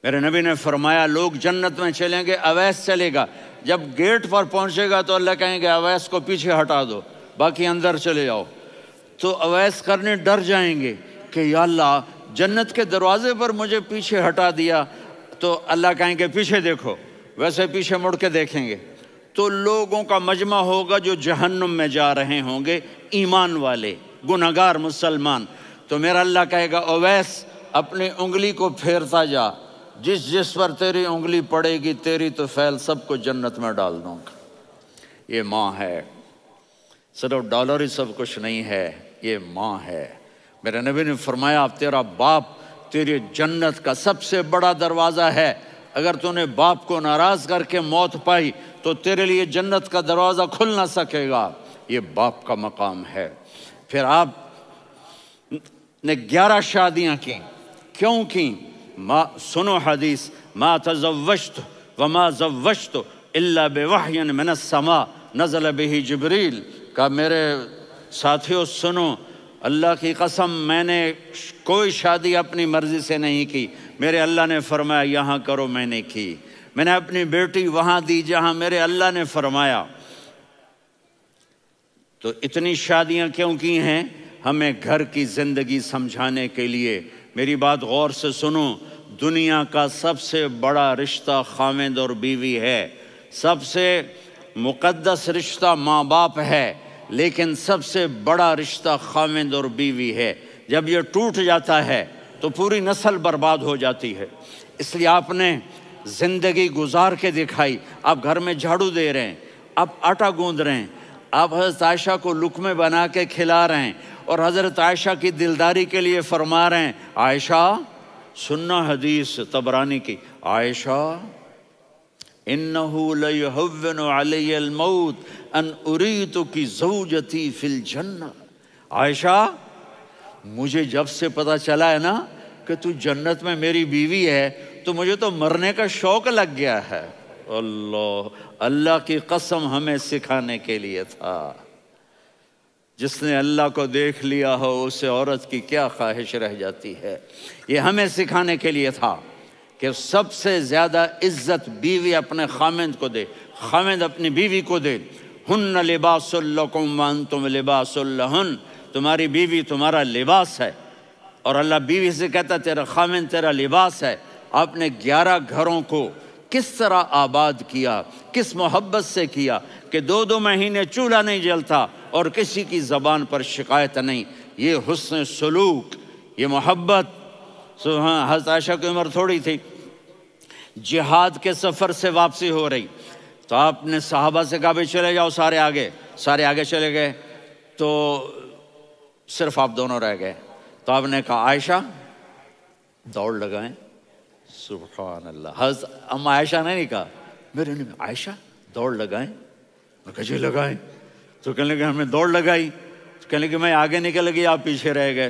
میرے نبی نے فرمایا لوگ جنت میں چلیں گے، اویس چلے گا، جب گیٹ پر پہنچے گا تو اللہ کہیں گے اویس کو پیچھے ہٹا دو، باقی اندر چلے جاؤ۔ تو اویس کرنے ڈر جائیں گے کہ یا اللہ جنت کے دروازے پر مجھے پیچھے ہٹا دیا، تو اللہ کہیں گے پیچھے دیکھو، ویسے پیچھے مڑ کے دیکھیں گے تو لوگوں کا مجمع ہوگا جو جہنم میں جا رہے ہوں گے، ایمان والے، گنہگار مسلمان۔ تو میرا اللہ کہے گا اویس اپنی انگلی کو پھیرتا جا، جس پر تیری انگلی پڑے گی تیری تو فعل سب کو جنت میں ڈال دوں گا۔ یہ ماں ہے، صرف ڈالر ہی سب کچھ نہیں ہے، یہ ماں ہے۔ میرے نبی نے فرمایا تیرا باپ تیری جنت کا سب سے بڑا دروازہ ہے، اگر تو نے باپ کو ناراض کر کے موت پائی تو تیرے لیے جنت کا دروازہ کھل نہ سکے گا، یہ باپ کا مقام ہے۔ پھر آپ نے 11 شادیاں کی، کیوں کی؟ سنو حدیث، ما تزوجت وما زوجت الا بوحی من السماء نزل به جبریل، کہا میرے ساتھیوں سنو، اللہ کی قسم میں نے کوئی شادی اپنی مرضی سے نہیں کی، میرے اللہ نے فرمایا یہاں کرو، میں نے کی۔ میں نے اپنی بیٹی وہاں دی جہاں میرے اللہ نے فرمایا۔ تو اتنی شادیاں کیوں کی ہیں؟ ہمیں گھر کی زندگی سمجھانے کے لیے۔ میری بات غور سے سنو، دنیا کا سب سے بڑا رشتہ خاوند اور بیوی ہے، سب سے مقدس رشتہ ماں باپ ہے، لیکن سب سے بڑا رشتہ خاوند اور بیوی ہے۔ جب یہ ٹوٹ جاتا ہے تو پوری نسل برباد ہو جاتی ہے۔ اس لیے آپ نے زندگی گزار کے دکھائی۔ آپ گھر میں جھاڑو دے رہے ہیں، آپ آٹا گوندھ رہے ہیں، آپ حضرت عائشہ کو لقمے بنا کے کھلا رہے ہیں، اور حضرت عائشہ کی دلداری کے لیے فرما رہے ہیں عائشہ سننا حدیث طبرانی کی، عائشہ انہو لیہون علی الموت ان اریتکی زوجتی فی الجنہ، عائشہ مجھے جب سے پتا چلا ہے نا کہ تو جنت میں میری بیوی ہے تو مجھے تو مرنے کا شوق لگ گیا ہے۔ اللہ کی قسم ہمیں سکھانے کے لیے تھا۔ جس نے اللہ کو دیکھ لیا ہو اسے عورت کی کیا خواہش رہ جاتی ہے۔ یہ ہمیں سکھانے کے لیے تھا کہ سب سے زیادہ عزت بیوی اپنے خاوند کو دے، خاوند اپنی بیوی کو دے۔ ہن لباس لکم وانتم لباس لہن، تمہاری بیوی تمہارا لباس ہے، اور اللہ بیوی سے کہتا تیرا خاوند تیرا لباس ہے۔ آپ نے 11 گھروں کو کس طرح آباد کیا، کس محبت سے کیا کہ 2 مہینے چولہا نہیں جلتا اور کسی کی زبان پر شکایت نہیں۔ یہ حسن سلوک، یہ محبت۔ حضرت عائشہ کی عمر تھوڑی تھی، جہاد کے سفر سے واپسی ہو رہی، تو آپ نے صحابہ سے کہا بھی چلے جاؤ سارے آگے چلے گئے، تو صرف آپ دونوں رہ گئے۔ تو آپ نے کہا عائشہ دوڑ لگائیں، سبحان اللہ۔ حضرت اما عائشہ نے نہیں کہا، میرے نے عائشہ دوڑ لگائیں، میں کہا جی لگائیں۔ تو کہنے لگے ہمیں دوڑ لگائی، تو کہنے لگے میں آگے نکل گئی آپ پیچھے رہ گئے۔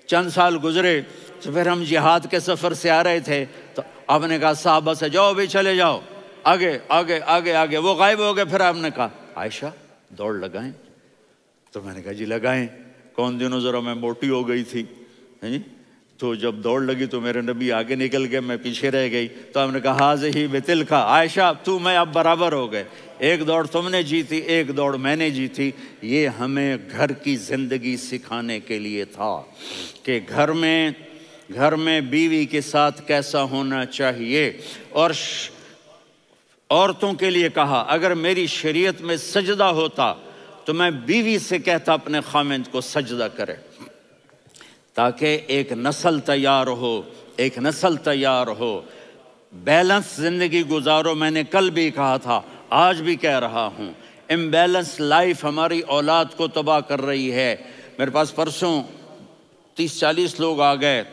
چند سال گزرے تو پھر ہم جہاد کے سفر سے آ رہے تھے، تو آپ نے کہا صحابہ سے جاؤ بھی چلے جاؤ آگے آگے آگے آگے، وہ غائب ہو گئے۔ پھر آپ نے کہا عائشہ دوڑ لگائیں، تو میں نے کہا جی لگائیں۔ کون دنوں ذرا میں موٹی ہو گئی تھی، تو جب دوڑ لگی تو میرے نبی آگے نکل گئے، میں پیچھے رہ گئی۔ تو ہم نے کہا ہاذہ بتلک، عائشہ تو میں اب برابر ہو گئے، ایک دوڑ تم نے جیتی ایک دوڑ میں نے جیتی۔ یہ ہمیں گھر کی زندگی سکھانے کے لیے تھا کہ گھر میں بیوی کے ساتھ کیسا ہونا چاہیے۔ اور عورتوں کے لیے کہا اگر میری شریعت میں سجدہ ہوتا تو میں بیوی سے کہتا اپنے خاوند کو سجدہ کرے، تاکہ ایک نسل تیار ہو، بیلنس زندگی گزارو۔ میں نے کل بھی کہا تھا، آج بھی کہہ رہا ہوں، امبیلنس لائف ہماری اولاد کو تباہ کر رہی ہے۔ میرے پاس پرسوں 30-40 لوگ آ گئے،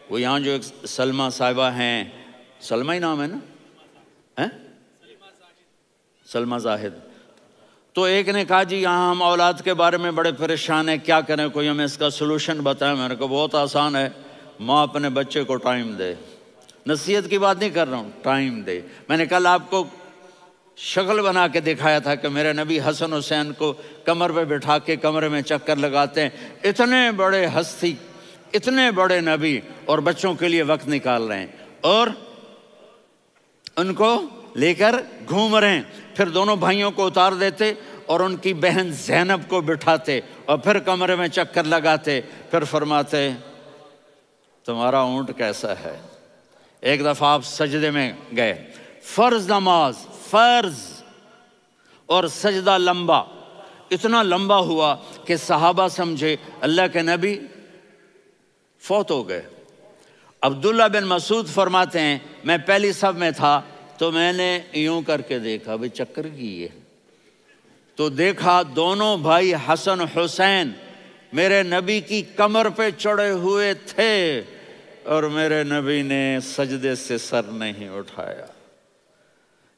وہ یہاں جو ایک سلمہ صاحبہ ہیں، سلمہ ہی نام ہے نا، سلمہ زاہد۔ تو ایک نے کہا جی یہاں ہم اولاد کے بارے میں بڑے پریشان ہیں، کیا کریں، کوئی ہمیں اس کا سلوشن بتائیں۔ میں نے کہا بہت آسان ہے، ماں اپنے بچے کو ٹائم دے۔ نصیحت کی بات نہیں کر رہا ہوں، ٹائم دے۔ میں نے کل آپ کو شکل بنا کے دکھایا تھا کہ میرے نبی حسن حسین کو کمر پہ بٹھا کے کمرے میں چکر لگاتے ہیں۔ اتنے بڑے ہستی، اتنے بڑے نبی، اور بچوں کے لیے وقت نکال رہے ہیں اور ان کو لے کر گھوم رہے ہیں۔ پھر دونوں بھائیوں کو اتار دیتے اور ان کی بہن زینب کو بٹھاتے اور پھر کمرے میں چکر لگاتے، پھر فرماتے تمہارا اونٹ کیسا ہے۔ ایک دفعہ آپ سجدے میں گئے، فرض نماز، فرض، اور سجدہ لمبا، اتنا لمبا ہوا کہ صحابہ سمجھے اللہ کے نبی فوت ہو گئے۔ عبداللہ بن مسعود فرماتے ہیں میں پہلی صف میں تھا تو میں نے یوں کر کے دیکھا، بھئی چکر کی ہے، تو دیکھا دونوں بھائی حسن حسین میرے نبی کی کمر پہ چڑھے ہوئے تھے اور میرے نبی نے سجدے سے سر نہیں اٹھایا۔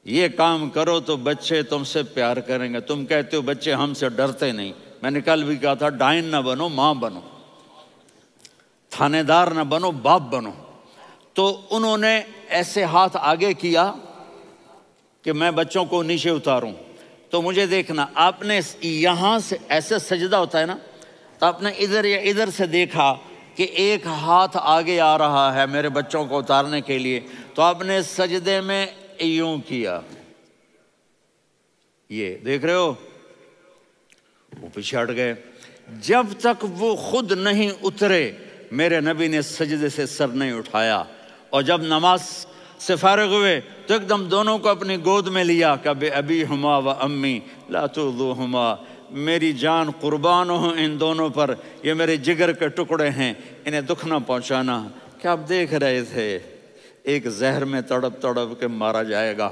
یہ کام کرو تو بچے تم سے پیار کریں گے۔ تم کہتے ہو بچے ہم سے ڈرتے نہیں، میں نے کل بھی کہا تھا ڈائن نہ بنو، ماں بنو، تھانے دار نہ بنو، باپ بنو۔ تو انہوں نے ایسے ہاتھ آگے کیا کہ میں بچوں کو نیچے اتاروں، تو مجھے دیکھنا، آپ نے یہاں سے ایسے سجدہ ہوتا ہے نا، تو آپ نے ادھر یا ادھر سے دیکھا کہ ایک ہاتھ آگے آ رہا ہے میرے بچوں کو اتارنے کے لیے، تو آپ نے سجدے میں یوں کیا، یہ دیکھ رہے ہو، وہ پیچھے ہٹ گئے۔ جب تک وہ خود نہیں اترے میرے نبی نے سجدے سے سر نہیں اٹھایا، اور جب نماز سے فارغ ہوئے تو ایک دم دونوں کو اپنی گود میں لیا کہ بے ابی ہما و امی لا تؤذوہما، میری جان قربان ہو ان دونوں پر، یہ میرے جگر کے ٹکڑے ہیں، انہیں دکھ نہ پہنچانا۔ کیا آپ دیکھ رہے تھے ایک زہر میں تڑپ تڑپ کے مارا جائے گا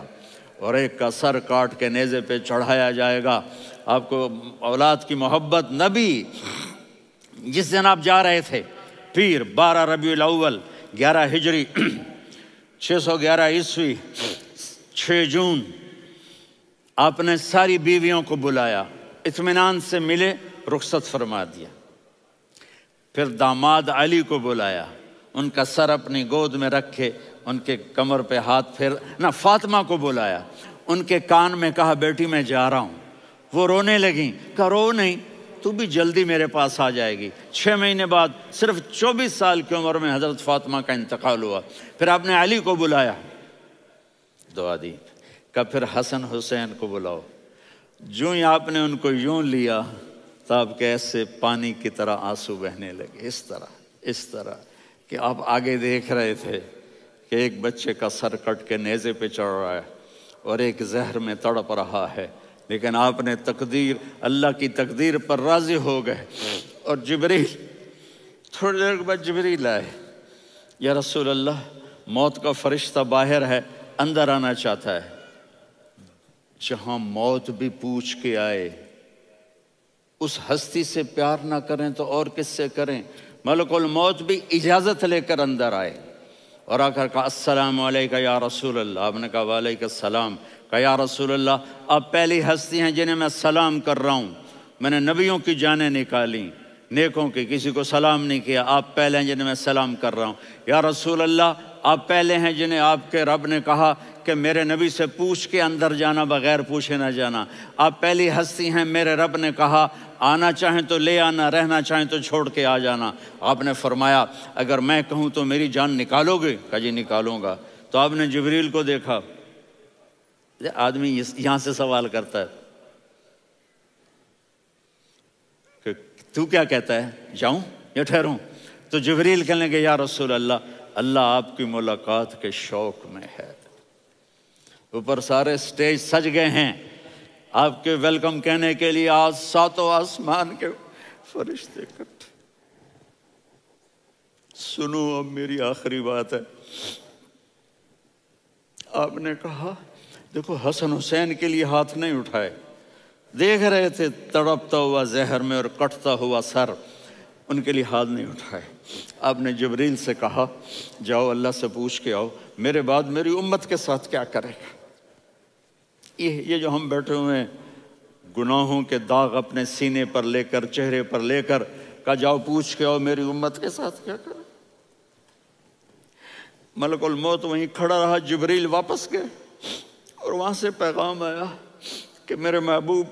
اور ایک کا سر کاٹ کے نیزے پہ چڑھایا جائے گا۔ آپ کو اولاد کی محبت، نبی جس دن آپ جا رہے تھے پیر 12 ربیع الاول 11 ہجری 611 عیسوی 6 جون، آپ نے ساری بیویوں کو بلایا، اطمینان سے ملے، رخصت فرما دیا۔ پھر داماد علی کو بلایا، ان کا سر اپنی گود میں رکھے، ان کے کمر پہ ہاتھ پھیر نہ، فاطمہ کو بلایا، ان کے کان میں کہا بیٹی میں جا رہا ہوں۔ وہ رونے لگیں، کہا رو نہیں، تو بھی جلدی میرے پاس آ جائے گی۔ 6 مہینے بعد صرف 24 سال کی عمر میں حضرت فاطمہ کا انتقال ہوا۔ پھر آپ نے علی کو بلایا، دعا دی، کہا پھر حسن حسین کو بلاؤ۔ جو ہی آپ نے ان کو یوں لیا تو آپ کے ایسے پانی کی طرح آنسو بہنے لگے، اس طرح کہ آپ آگے دیکھ رہے تھے کہ ایک بچے کا سر کٹ کے نیزے پہ چڑھ رہا ہے اور ایک زہر میں تڑپ رہا ہے، لیکن آپ نے تقدیر، اللہ کی تقدیر پر راضی ہو گئے۔ اور جبریل، تھوڑی دیر کے بعد جبریل آئے، یا رسول اللہ موت کا فرشتہ باہر ہے، اندر آنا چاہتا ہے۔ جہاں موت بھی پوچھ کے آئے، اس ہستی سے پیار نہ کریں تو اور کس سے کریں؟ ملک الموت بھی اجازت لے کر اندر آئے اور آ کر کہا السلام علیکہ یا رسول اللہ۔ آپ نے کہا وعلیکم السلام۔ کہا یا رسول اللہ آپ پہلی ہستی ہیں جنہیں میں سلام کر رہا ہوں، میں نے نبیوں کی جانیں نکالی، نیکوں کی، کسی کو سلام نہیں کیا، آپ پہلے ہیں جنہیں میں سلام کر رہا ہوں۔ یا رسول اللہ آپ پہلے ہیں جنہیں آپ کے رب نے کہا کہ میرے نبی سے پوچھ کے اندر جانا، بغیر پوچھے نہ جانا۔ آپ پہلی ہستی ہیں، میرے رب نے کہا آنا چاہیں تو لے آنا، رہنا چاہیں تو چھوڑ کے آ جانا۔ آپ نے فرمایا اگر میں کہوں تو میری جان نکالو گے؟ کہا جی نکالوں گا۔ تو آپ نے جبریل کو دیکھا، آدمی یہاں سے سوال کرتا ہے کہ تو کیا کہتا ہے، جاؤں یا ٹھہروں؟ تو جبریل کہنے لگے یا رسول اللہ، اللہ آپ کی ملاقات کے شوق میں ہے۔ اوپر سارے سٹیج سج گئے ہیں آپ کے ویلکم کہنے کے لیے، آج 7 آسمان کے فرشتے اکٹھے۔ سنو اب میری آخری بات ہے۔ آپ نے کہا دیکھو حسن حسین کے لیے ہاتھ نہیں اٹھائے، دیکھ رہے تھے تڑپتا ہوا زہر میں اور کٹتا ہوا سر، ان کے لیے ہاتھ نہیں اٹھائے۔ آپ نے جبریل سے کہا جاؤ اللہ سے پوچھ کے آؤ میرے بعد میری امت کے ساتھ کیا کرے گا۔ یہ جو ہم بیٹھے ہوئے ہیں گناہوں کے داغ اپنے سینے پر لے کر چہرے پر لے کر کہا جاؤ پوچھ کے آؤ میری امت کے ساتھ کیا کریں. ملک الموت وہیں کھڑا رہا، جبریل واپس گئے اور وہاں سے پیغام آیا کہ میرے محبوب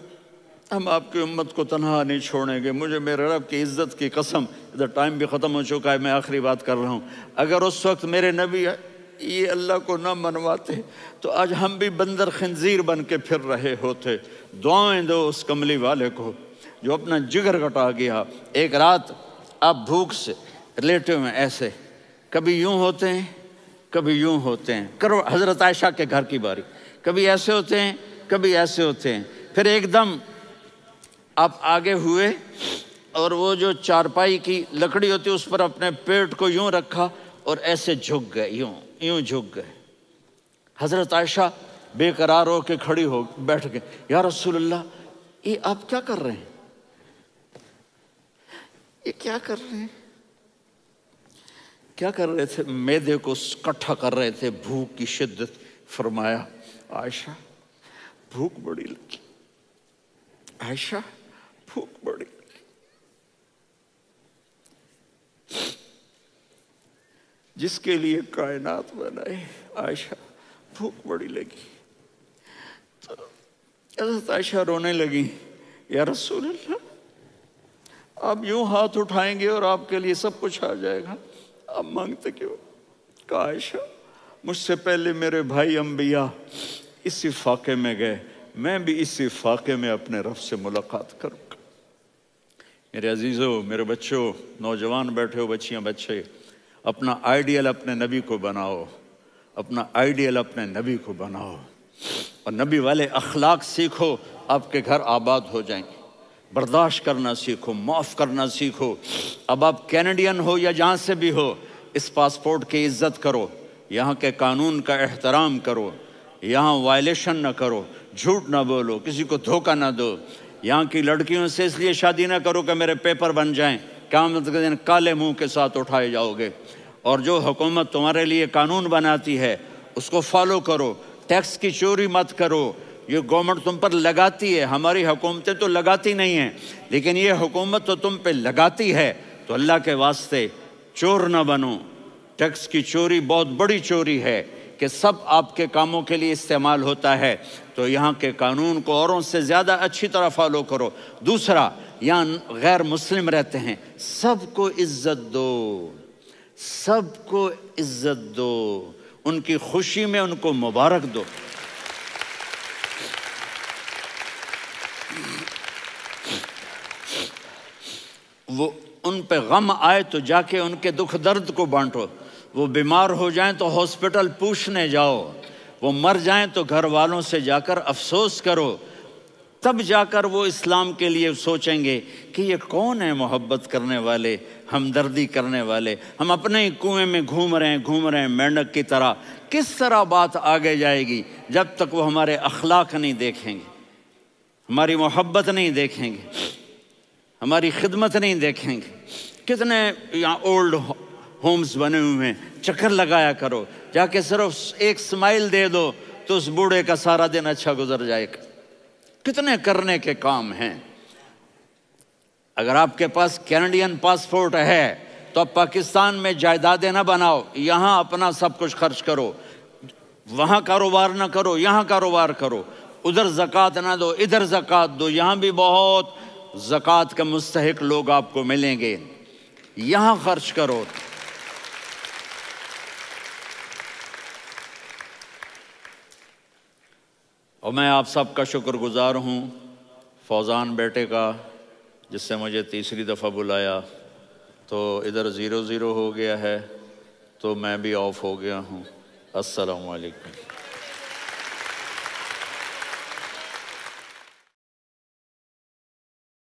ہم آپ کی امت کو تنہا نہیں چھوڑیں گے. مجھے میرے رب کی عزت کی قسم، ادھر ٹائم بھی ختم ہو چکا ہے، میں آخری بات کر رہا ہوں، اگر اس وقت میرے نبی یہ اللہ کو نہ منواتے تو آج ہم بھی بندر خنزیر بن کے پھر رہے ہوتے. دعائیں دو اس کملی والے کو جو اپنا جگر کٹا گیا. ایک رات آپ بھوک سے لیٹے ہوئے ایسے، کبھی یوں ہوتے ہیں کبھی یوں ہوتے ہیں. کرو حضرت عائشہ کے گھر کی باری، کبھی ایسے ہوتے ہیں کبھی ایسے ہوتے ہیں. پھر ایک دم آپ آگے ہوئے اور وہ جو چارپائی کی لکڑی ہوتی اس پر اپنے پیٹ کو یوں رکھا اور ایسے جھک گئے، یوں جھک گئے. حضرت عائشہ بے قرار ہو کے کھڑی ہو بیٹھ گئے. یا رسول اللہ یہ آپ کیا کر رہے ہیں؟ یہ کیا کر رہے ہیں؟ کیا کر رہے تھے؟ معدے کو کٹھا کر رہے تھے، بھوک کی شدت. فرمایا عائشہ بھوک بڑی لگی، عائشہ بھوک بڑی لگی. جس کے لیے کائنات بنائے عائشہ بھوک بڑی لگی. تو حضرت عائشہ رونے لگی. یا رسول اللہ آپ یوں ہاتھ اٹھائیں گے اور آپ کے لیے سب کچھ آ جائے گا، آپ مانگتے کیوں؟ کہا عائشہ مجھ سے پہلے میرے بھائی انبیاء اسی فاقے میں گئے، میں بھی اسی فاقے میں اپنے رب سے ملاقات کروں گا. میرے عزیزوں، میرے بچوں، نوجوان بیٹھے ہو، بچیاں بچے، اپنا آئیڈیل اپنے نبی کو بناؤ، اپنا آئیڈیل اپنے نبی کو بناؤ اور نبی والے اخلاق سیکھو، آپ کے گھر آباد ہو جائیں گے. برداشت کرنا سیکھو، معاف کرنا سیکھو. اب آپ کینیڈین ہو یا جہاں سے بھی ہو، اس پاسپورٹ کی عزت کرو، یہاں کے قانون کا احترام کرو، یہاں وائلیشن نہ کرو، جھوٹ نہ بولو، کسی کو دھوکہ نہ دو. یہاں کی لڑکیوں سے اس لیے شادی نہ کرو کہ میرے پیپر بن جائیں، قیامت کے دن کالے منہ کے ساتھ اٹھائے جاؤ گے. اور جو حکومت تمہارے لیے قانون بناتی ہے اس کو فالو کرو. ٹیکس کی چوری مت کرو، یہ گورنمنٹ تم پر لگاتی ہے، ہماری حکومتیں تو لگاتی نہیں ہیں لیکن یہ حکومت تو تم پہ لگاتی ہے. تو اللہ کے واسطے چور نہ بنو. ٹیکس کی چوری بہت بڑی چوری ہے کہ سب آپ کے کاموں کے لیے استعمال ہوتا ہے. تو یہاں کے قانون کو اوروں سے زیادہ اچھی طرح فالو کرو. دوسرا، یہاں غیر مسلم رہتے ہیں، سب کو عزت دو، سب کو عزت دو، ان کی خوشی میں ان کو مبارک دو. وہ ان پہ غم آئے تو جا کے ان کے دکھ درد کو بانٹو. وہ بیمار ہو جائیں تو ہاسپٹل پوچھنے جاؤ، وہ مر جائیں تو گھر والوں سے جا کر افسوس کرو. تب جا کر وہ اسلام کے لیے سوچیں گے کہ یہ کون ہے محبت کرنے والے، ہمدردی کرنے والے. ہم اپنے ہی کنویں میں گھوم رہے ہیں مینڈک کی طرح. کس طرح بات آگے جائے گی جب تک وہ ہمارے اخلاق نہیں دیکھیں گے، ہماری محبت نہیں دیکھیں گے، ہماری خدمت نہیں دیکھیں گے. کتنے یہاں اولڈ ہومز بنے ہوئے ہیں، چکر لگایا کرو، جا کے صرف ایک سمائل دے دو تو اس بوڑھے کا سارا دن اچھا گزر جائے گا. کتنے کرنے کے کام ہیں. اگر آپ کے پاس کینیڈین پاسپورٹ ہے تو اب پاکستان میں جائیدادیں نہ بناؤ، یہاں اپنا سب کچھ خرچ کرو، وہاں کاروبار نہ کرو، یہاں کاروبار کرو. ادھر زکوٰۃ نہ دو، ادھر زکوٰۃ دو. یہاں بھی بہت زکوٰۃ کے مستحق لوگ آپ کو ملیں گے، یہاں خرچ کرو. اور میں آپ سب کا شکر گزار ہوں، فوزان بیٹے کا جس سے مجھے تیسری دفعہ بلایا. تو ادھر 0-0 ہو گیا ہے تو میں بھی آف ہو گیا ہوں. السلام علیکم.